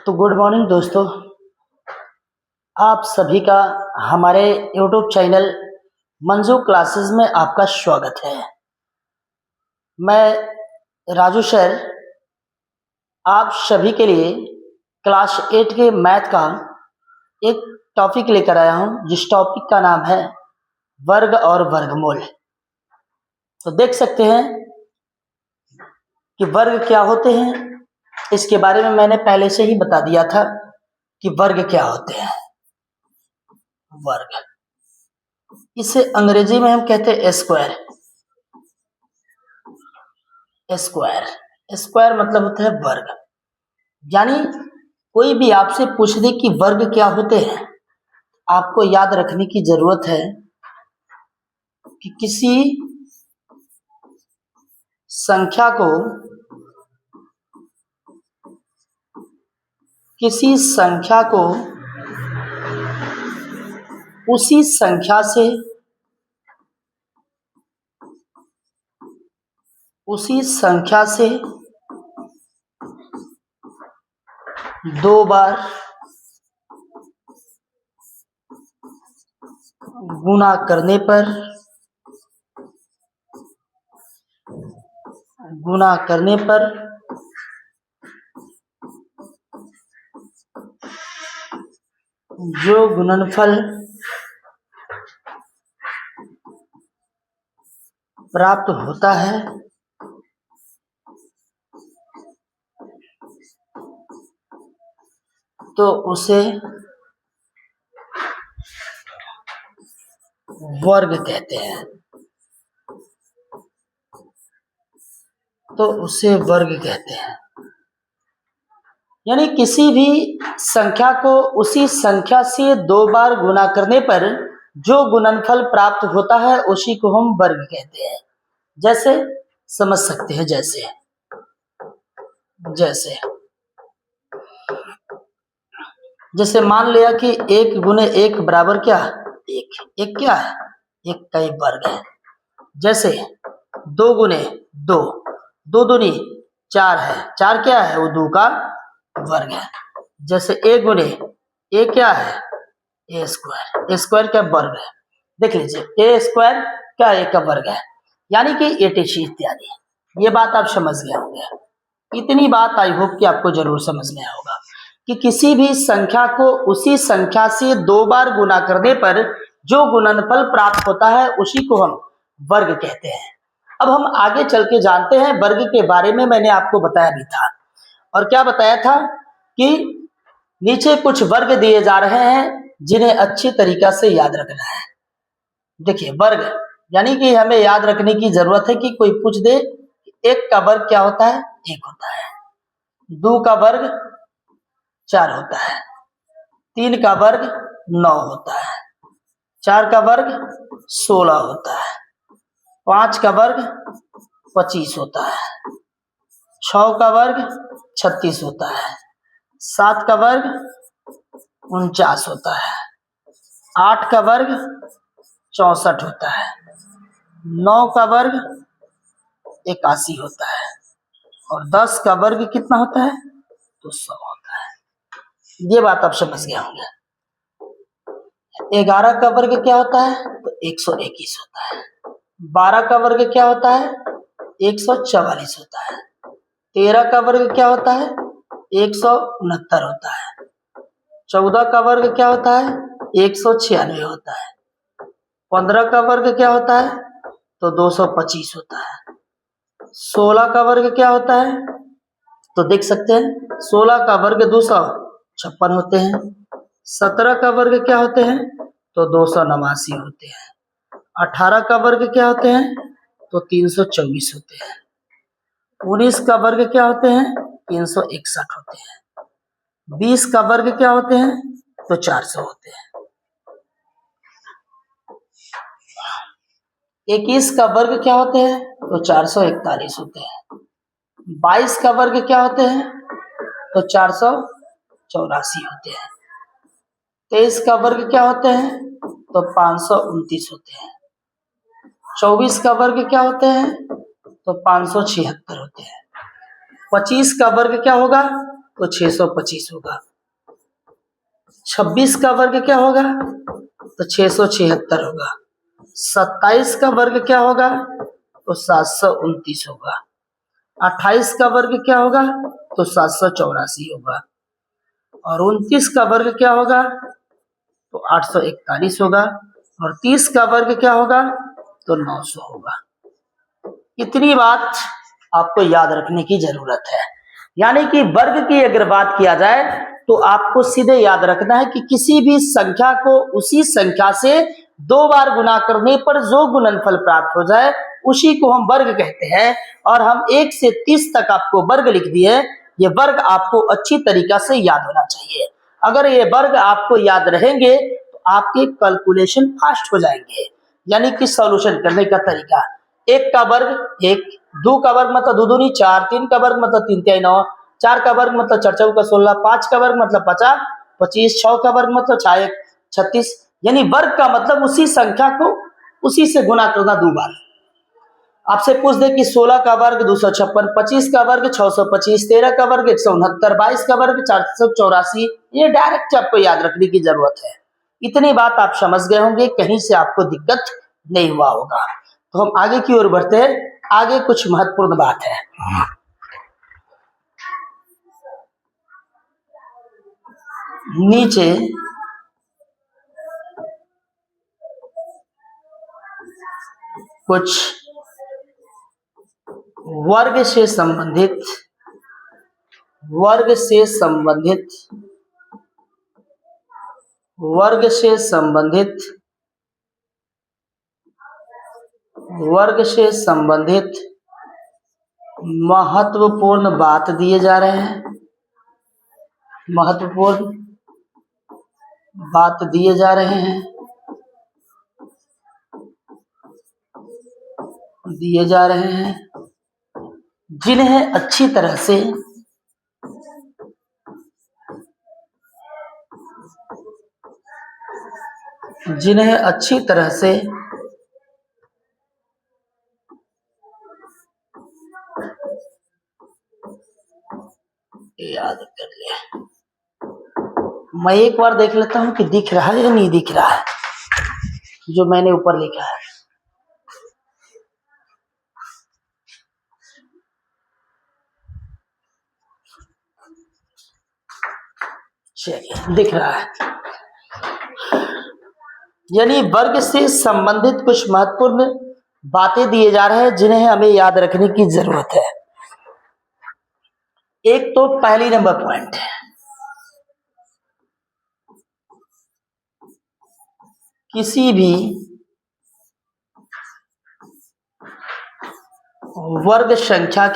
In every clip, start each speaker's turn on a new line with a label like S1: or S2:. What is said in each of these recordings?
S1: तो good morning दोस्तों, आप सभी का हमारे यूट्यूब चैनल मंजू क्लासेस में आपका स्वागत है। मैं राजू सर आप सभी के लिए क्लास 8 के मैथ का एक टॉपिक लेकर आया हूं, जिस टॉपिक का नाम है वर्ग और वर्गमूल। तो देख सकते हैं कि वर्ग क्या होते हैं। इसके बारे में मैंने पहले से ही बता दिया था कि वर्ग क्या होते हैं। वर्ग, इसे अंग्रेजी में हम कहते हैं स्क्वायर। स्क्वायर स्क्वायर मतलब होता है वर्ग। यानी कोई भी आपसे पूछ दे कि वर्ग क्या होते हैं, आपको याद रखने की जरूरत है कि किसी संख्या को उसी संख्या से दो बार गुणा करने पर जो गुणनफल प्राप्त होता है तो उसे वर्ग कहते हैं। यानी किसी भी संख्या को उसी संख्या से दो बार गुणा करने पर जो गुणनफल प्राप्त होता है उसी को हम वर्ग कहते हैं। जैसे समझ सकते हैं, जैसे मान लिया कि 1 गुने 1 बराबर क्या, 1 क्या है, 1 का ही वर्ग है। जैसे 2 गुने 2, 2 दूनी 4 है, 4 क्या है, वो 2 का वर्ग है। जैसे 1 गुने 1 क्या है, ए स्क्वायर का वर्ग है। देख लीजिए, ए स्क्वायर क्या 1 का वर्ग है, यानी कि 86 इत्यादि। ये बात आप समझ गए होंगे। इतनी बात आई होप कि आपको जरूर समझ में आया होगा कि किसी भी संख्या को उसी संख्या से दो बार गुणा करने पर जो गुणनफल प्राप्त होता है उसी को हम वर्ग कहते हैं। अब हम आगे चल के जानते हैं वर्ग के बारे में। मैंने आपको बताया भी था, और क्या बताया था कि नीचे कुछ वर्ग दिए जा रहे हैं जिन्हें अच्छी तरीका से याद रखना है। देखिए, वर्ग यानी कि हमें याद रखने की जरूरत है कि कोई पूछ दे 1 का वर्ग क्या होता है, 1 होता है। 2 का वर्ग 4 होता है। 3 का वर्ग 9 होता है। 4 का वर्ग 16 होता है। 5 का वर्ग 25 होता है। 6 का वर्ग 36 होता है। 7 का वर्ग 49 होता है। 8 का वर्ग 64 होता है। 9 का वर्ग 81 होता है। और 10 का वर्ग कितना होता है, तो 100 होता है। ये बात आप समझ गए होंगे। 11 का वर्ग क्या होता है, तो 121 होता है। 12 का वर्ग क्या होता है, 144 होता है। 13 का वर्ग क्या होता है, 169 होता है। 14 का वर्ग क्या होता है, 196 होता है। 15 का वर्ग क्या होता है, तो 225 होता है। 16 का वर्ग क्या होता है, तो देख सकते हैं 16 का वर्ग 256 होते हैं। 17 का वर्ग क्या होते हैं, तो 289 होते हैं। 18 का वर्ग क्या होते हैं, तो 324 होते हैं। 19 का वर्ग क्या होते हैं, 361 होते हैं। 20 का वर्ग क्या होते हैं, तो 400 होते हैं। 21 का वर्ग क्या होते हैं, तो 441 होते हैं। 22 का वर्ग क्या होते हैं, तो 484 होते हैं। 23 का वर्ग क्या होते हैं, तो 529 होते हैं। 24 का वर्ग क्या होते हैं, तो 576 होते हैं। 25 का वर्ग क्या होगा, तो 625 होगा। 26 का वर्ग क्या होगा? तो 676 होगा। 27 का वर्ग क्या होगा? तो 729 होगा। 28 का वर्ग क्या होगा? तो 784 होगा। और 29 का वर्ग क्या होगा? तो 841 होगा। और 30 का वर्ग क्या होगा? तो 900 होगा। इतनी बात आपको याद रखने की जरूरत है। यानी कि वर्ग की अगर बात किया जाए तो आपको सीधे याद रखना है कि किसी भी संख्या को उसी संख्या से 2 बार गुना करने पर जो गुणनफल प्राप्त हो जाए उसी को हम वर्ग कहते हैं। और हम 1 से 30 तक आपको वर्ग लिख दिए। ये वर्ग आपको अच्छी तरीका से याद होना चाहिए। अगर ये वर्ग आपको याद रहेंगे तो आपके कैलकुलेशन फास्ट हो जाएंगे। यानी कि सॉल्यूशन करने का तरीका, 1 का वर्ग 1, 2 का वर्ग मतलब 2 दूनी 4, 3 का वर्ग मतलब 3 तिहाई 9, 4 का वर्ग मतलब 4 चौका 16, 5 का वर्ग मतलब 50, 25, 6 का वर्ग मतलब 6 एक 36। यानी वर्ग का मतलब उसी संख्या को उसी से गुना करना 2 बार। आपसे पूछ दे कि 16 का वर्ग 256, 25 का वर्ग 625, 13 का वर्ग 169, 22 का वर्ग 484, ये डायरेक्ट आपको याद रखने की जरूरत है। इतनी बात आप समझ गए होंगे, कहीं से आपको दिक्कत नहीं हुआ होगा। तो हम आगे की ओर बढ़ते हैं। आगे कुछ महत्वपूर्ण बात है। नीचे कुछ वर्ग से संबंधित वर्ग से संबंधित वर्ग से संबंधित वर्ग से संबंधित महत्वपूर्ण बात दिए जा रहे हैं। महत्वपूर्ण बात दिए जा रहे हैं दिए जा रहे हैं जिन्हें अच्छी तरह से याद कर लिया। मैं एक बार देख लेता हूं कि दिख रहा है या नहीं दिख रहा है जो मैंने ऊपर लिखा है। चलिए, दिख रहा है। यानी वर्ग से संबंधित कुछ महत्वपूर्ण बातें दिए जा रहे हैं जिन्हें हमें याद रखने की जरूरत है। एक तो पहली नंबर पॉइंट, किसी भी वर्ग संख्या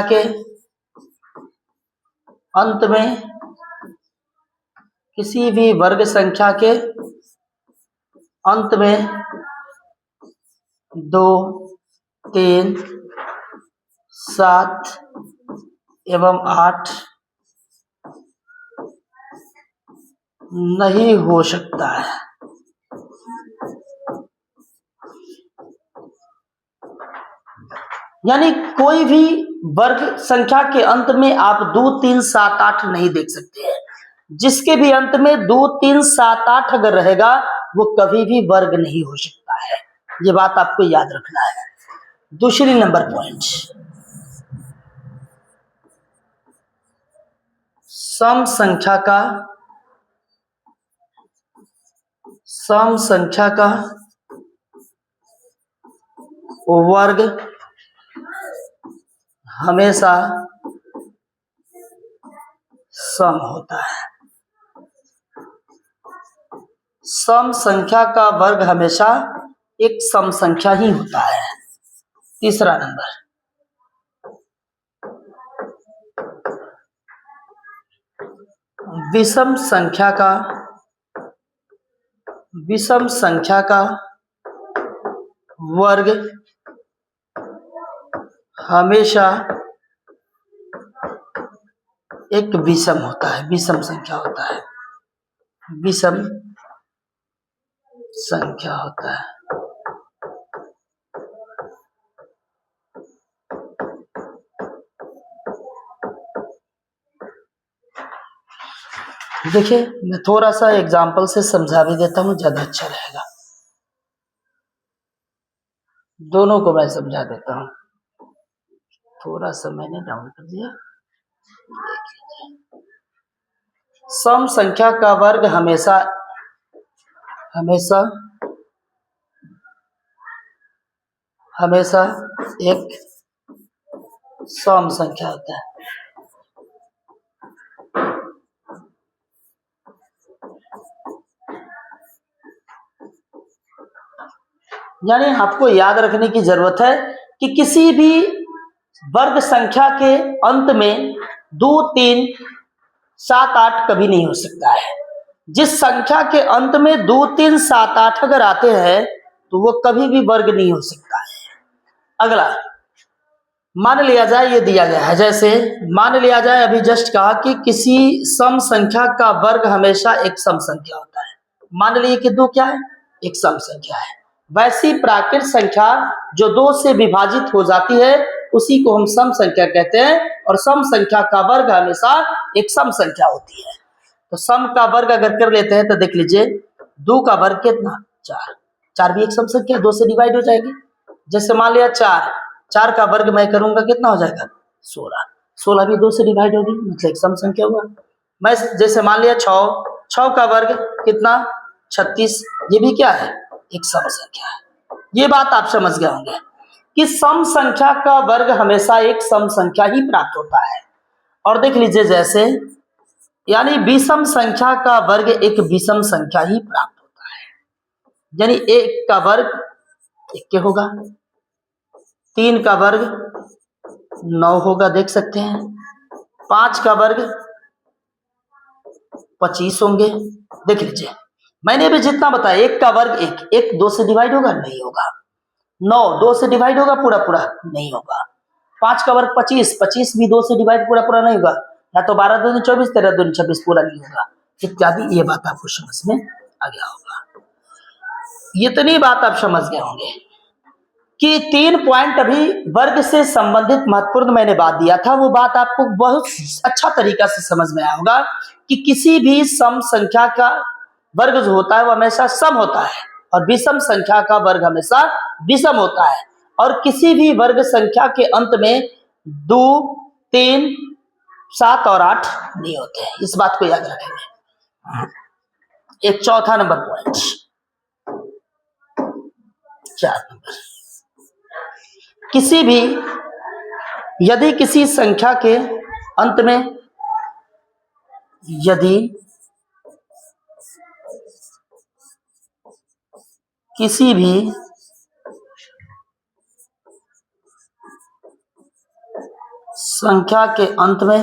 S1: के अंत में किसी भी वर्ग संख्या के अंत में 2, 3, 7 एवं 8 नहीं हो सकता है। यानी कोई भी वर्ग संख्या के अंत में आप 2, 3, 7, 8 नहीं देख सकते हैं। जिसके भी अंत में 2, 3, 7, 8 अगर रहेगा वो कभी भी वर्ग नहीं हो सकता है। ये बात आपको याद रखना है। दूसरी नंबर पॉइंट, सम संख्या का वर्ग हमेशा सम होता है। सम संख्या का वर्ग हमेशा एक सम संख्या ही होता है। तीसरा नंबर, विषम संख्या का वर्ग हमेशा एक विषम होता है, विषम संख्या होता है, विषम संख्या होता है। देखिए मैं थोड़ा सा एग्जाम्पल से समझा भी देता हूँ, ज्यादा अच्छा रहेगा। दोनों को मैं समझा देता हूँ। थोड़ा सा मैंने डाउन कर दिया। सम संख्या का वर्ग हमेशा हमेशा हमेशा एक सम संख्या होता है। यानी आपको याद रखने की जरूरत है कि किसी भी वर्ग संख्या के अंत में 2, 3, 7, 8 कभी नहीं हो सकता है। जिस संख्या के अंत में 2, 3, 7, 8 अगर आते हैं तो वो कभी भी वर्ग नहीं हो सकता है। अगला मान लिया जाए ये दिया गया है, जैसे मान लिया जाए अभी जस्ट कहा कि किसी सम संख्या का वर्ग हमेशा एक सम संख्या होता है। मान लीजिए कि 2 क्या है, एक सम संख्या है। वैसी प्राकृत संख्या जो 2 से विभाजित हो जाती है उसी को हम सम संख्या कहते हैं, और सम संख्या का वर्ग हमेशा एक सम संख्या होती है। तो सम का वर्ग अगर कर लेते हैं तो देख लीजिए 2 का वर्ग कितना, 4। 4 भी एक सम संख्या, 2 से डिवाइड हो जाएगी। जैसे मान लिया 4 का वर्ग मैं करूंगा कितना हो जाएगा, 16। 16 भी 2 से डिवाइड होगी, मतलब एक सम संख्या हुआ। मैं जैसे मान लिया 6 का वर्ग कितना, 36, ये भी क्या है, एक सम संख्या है। ये बात आप समझ गए होंगे कि सम संख्या का वर्ग हमेशा एक सम संख्या ही प्राप्त होता है। और देख लीजिए जैसे यानी विषम संख्या का वर्ग एक विषम संख्या ही प्राप्त होता है। यानी 1 का वर्ग 1 होगा, 3 का वर्ग 9 होगा, देख सकते हैं। 5 का वर्ग 25 होंगे, देख लीजिए। मैंने भी जितना बताया 1 का वर्ग 1 2 से डिवाइड होगा, नहीं होगा। 9 2 से डिवाइड होगा पूरा पूरा, नहीं होगा। 5 का वर्ग 25 भी 2 से डिवाइड पूरा पूरा नहीं होगा। या तो 12 दूनी 24, 13 दूनी 26 पूरा नहीं होगा, इत्यादि। ये बात आपको समझ में आ गया होगा। इतनी बात आप समझ गए होंगे कि 3 पॉइंट अभी वर्ग से संबंधित महत्वपूर्ण मैंने बात दिया था, वो बात आपको बहुत अच्छा तरीका से समझ में आया होगा कि किसी भी सम संख्या का वर्ग जो होता है वो हमेशा सम होता है, और विषम संख्या का वर्ग हमेशा विषम होता है। और किसी भी वर्ग संख्या के अंत में 2, 3, 7 और 8 नहीं होते हैं। इस बात को याद रखेंगे। एक चौथा नंबर पॉइंट, 4 नंबर, किसी भी यदि किसी संख्या के अंत में यदि किसी भी संख्या के अंत में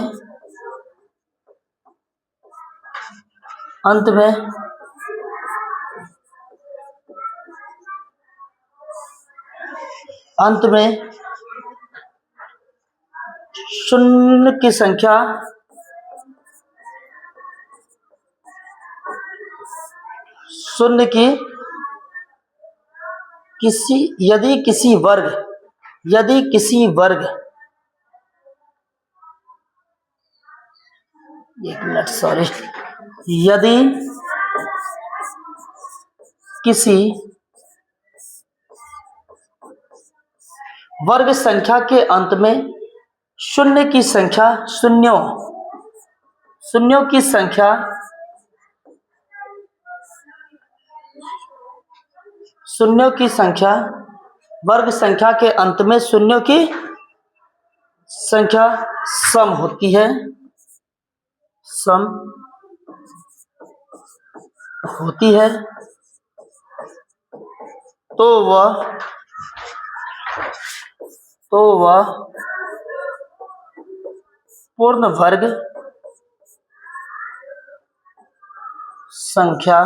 S1: शून्य की संख्या यदि किसी वर्ग एक मिनट सॉरी, यदि किसी वर्ग संख्या के अंत में शून्यों की संख्या वर्ग संख्या के अंत में शून्यों की संख्या सम होती है, तो वह पूर्ण वर्ग संख्या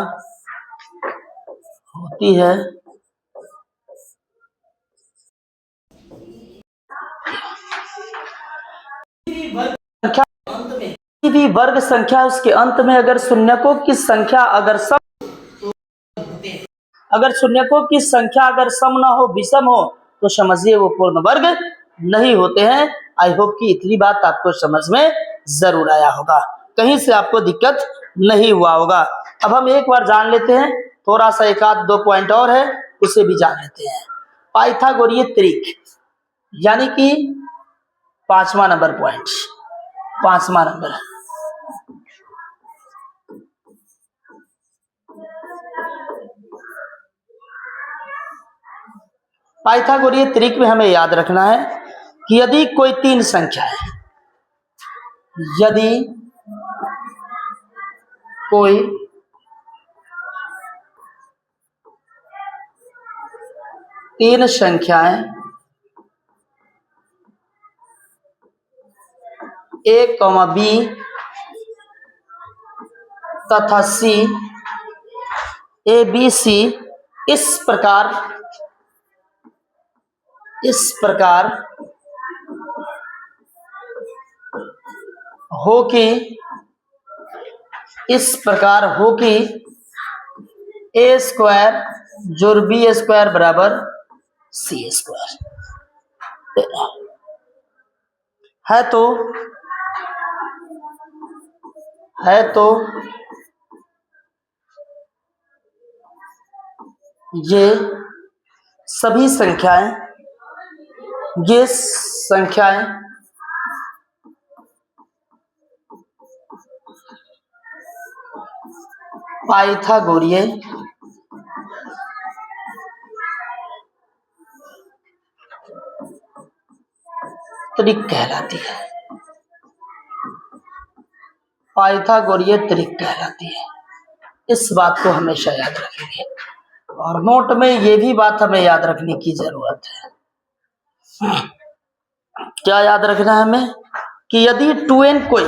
S1: होती है। किसी भी वर्ग संख्या उसके अंत में अगर शून्यकों की संख्या अगर शून्यकों की संख्या अगर सम ना हो, विषम हो, तो समझिए वो पूर्ण वर्ग नहीं होते हैं। आई होप कि इतनी बात आपको समझ में जरूर आया होगा, कहीं से आपको दिक्कत नहीं हुआ होगा। अब हम एक बार जान लेते हैं, थोड़ा सा एक आध दो पॉइंट और है उसे भी जान लेते हैं। पाइथागोरीय त्रिक यानी कि 5वां नंबर पॉइंट, 5वां नंबर। पाइथागोरीय त्रिक में हमें याद रखना है कि यदि कोई तीन संख्या है, यदि कोई तीन संख्याएं ए, बी तथा सी, ए बी सी इस प्रकार हो कि ए स्क्वायर जोड़ बी स्क्वायर बराबर सी स्क्वायर है, तो ये सभी संख्याएं पाइथागोरीय त्रिक कहलाती है। पाइथागोरीय त्रिक कहलाती है। इस बात को हमेशा याद रखेंगे और नोट में ये भी बात हमें याद रखने की जरूरत है। क्या याद रखना है हमें कि यदि 2n कोई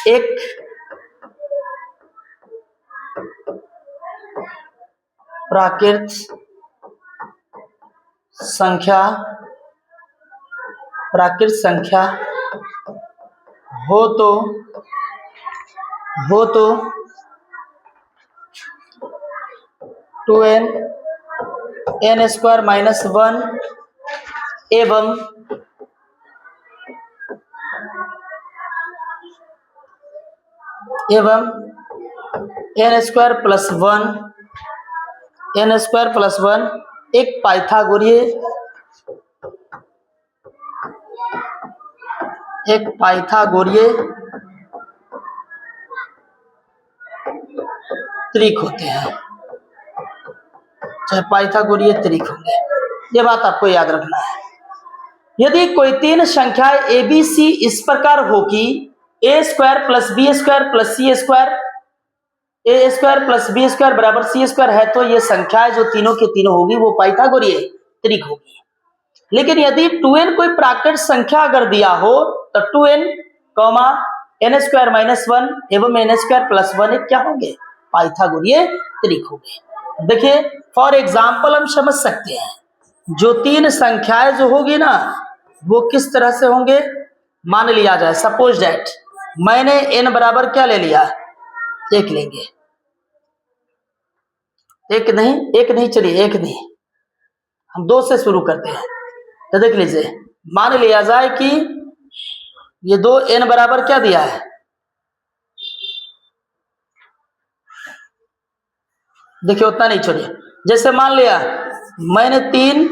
S1: एक प्राकृत संख्या हो तो 2n n स्क्वायर माइनस 1 एवं n स्क्वायर प्लस 1 एक पाइथागोरीय त्रिक होते हैं, चाहे पाइथागोरीय त्रिक होंगे। ये बात आपको याद रखना है। यदि कोई तीन संख्याएं ए बी सी इस प्रकार हो कि A square plus B square plus C square, A square plus B square बराबर सी स्क्वायर है, तो ये संख्याएं जो तीनों की तीनों होगी वो पाइथागोरीय त्रिक होगी। लेकिन यदि 2n कोई प्राकृत संख्या अगर दिया हो तो 2n n स्क्वायर माइनस 1 एवं n स्क्वायर प्लस 1 क्या होंगे? पाइथागोरीय त्रिक होंगे। देखिए फॉर एग्जाम्पल हम समझ सकते हैं, जो तीन संख्याएं जो होगी ना वो किस तरह से होंगे। मान लिया जाए सपोज दैट मैंने n बराबर क्या ले लिया, एक लेंगे, एक नहीं चलिए एक नहीं, हम दो से शुरू करते हैं। तो देख लीजिए, मान लिया जाए कि ये दो n बराबर क्या दिया है, देखिए उतना नहीं छोड़िए। जैसे मान लिया मैंने 3,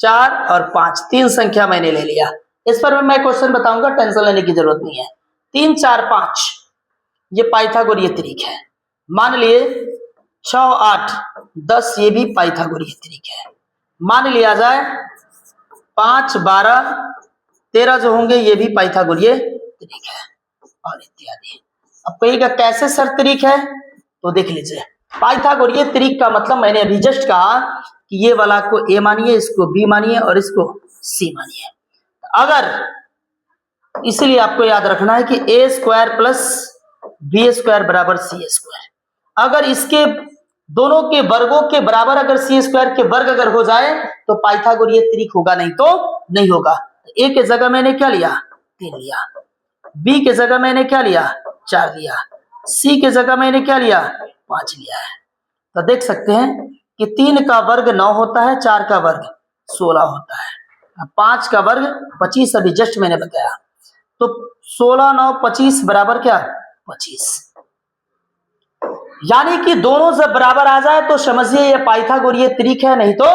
S1: 4 और 5 तीन संख्या मैंने ले लिया। इस पर मैं क्वेश्चन बताऊंगा, टेंशन लेने की जरूरत नहीं है। 3, 4, 5 ये पाइथागोरीय त्रिक है। मान लिए 6, 8, 10 ये भी पाइथागोरीय त्रिक है। मान लिया जाए 5, 12, 13 जो होंगे ये भी पाइथागोरीय त्रिक है और इत्यादि। अब कहिएगा कैसे सर त्रिक है, तो देख लीजिए पाइथागोरीय त्रिक का मतलब मैंने अभी जस्ट कहा कि ये वाला को ए मानिए, इसको बी मानिए और इसको सी मानिए। अगर इसलिए आपको याद रखना है कि A square plus B square बराबर सी स्क्वायर, अगर इसके दोनों के वर्गों के बराबर अगर सी स्क्वायर के वर्ग अगर हो जाए तो पाइथागोरीय त्रिक होगा, नहीं तो नहीं होगा। ए के जगह मैंने क्या लिया, 3 लिया, बी के जगह मैंने क्या लिया, 4 लिया, सी की जगह मैंने क्या लिया, 5 लिया है। तो देख सकते हैं कि 3 का वर्ग 9 होता है, 4 का वर्ग 16 होता है, 5 का वर्ग 25, अभी जस्ट मैंने बताया। तो 16 9 25 बराबर क्या, 25। यानी कि दोनों जब बराबर आ जाए तो समझिए ये पाइथागोरीय त्रिक है, नहीं तो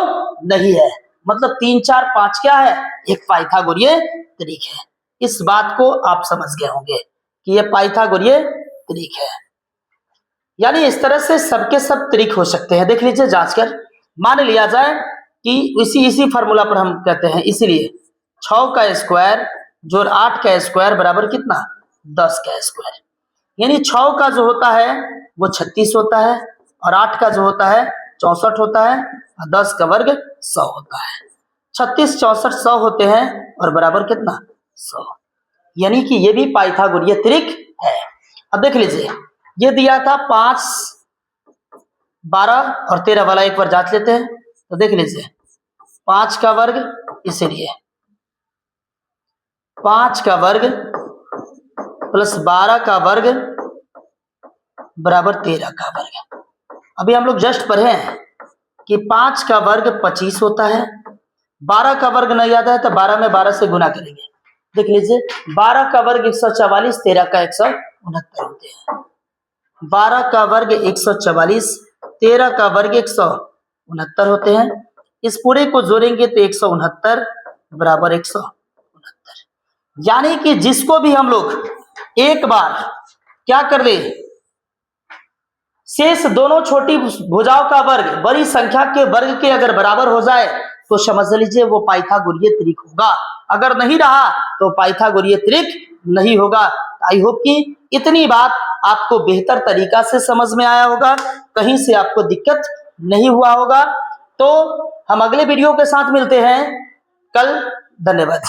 S1: नहीं है। मतलब 3 4 5 क्या है, एक पाइथागोरीय त्रिक है। इस बात को आप समझ गए होंगे कि ये पाइथागोरीय त्रिक है। यानी इस तरह से सबके सब त्रिक हो सकते हैं। देख लीजिए जांच कर, मान लिया जाए कि इसी फार्मूला पर हम कहते हैं, इसीलिए 6 का स्क्वायर जोड़ 8 का स्क्वायर बराबर कितना, 10 का स्क्वायर। यानी 6 का जो होता है वो 36 होता है, और 8 का जो होता है 64 होता है, और 10 का वर्ग 100 होता है। 36 64 100 होते हैं और बराबर कितना, 100। यानी कि ये भी पाइथागोरीय त्रिक है। अब देख लीजिए, ये दिया था 5 12 और 13 वाला, एक बार जांच लेते हैं। तो देख लीजिए 5 का वर्ग, इसीलिए 5 का वर्ग प्लस 12 का वर्ग बराबर 13 का वर्ग। अभी हम लोग जस्ट पढ़े हैं कि 5 का वर्ग 25 होता है, 12 का वर्ग नहीं आता है तो 12 में 12 से गुना करेंगे। देख लीजिए 12 का वर्ग 144, 13 का 169 होते हैं। 12 का वर्ग 144, 13 का वर्ग 169 होते हैं। इस पूरे को जोड़ेंगे तो 169 बराबर 169। यानी कि जिसको भी हम लोग एक बार क्या कर ले, शेष दोनों छोटी भुजाओं का वर्ग बड़ी संख्या के वर्ग के अगर बराबर हो जाए तो समझ लीजिए वो पाइथागोरीय त्रिक होगा। अगर नहीं रहा तो पाइथागोरीय त्रिक नहीं होगा। आई होप कि इतनी बात आपको बेहतर तरीका से समझ में आया होगा, कहीं से आपको दिक्कत नहीं हुआ होगा। तो हम अगले वीडियो के साथ मिलते हैं कल। धन्यवाद।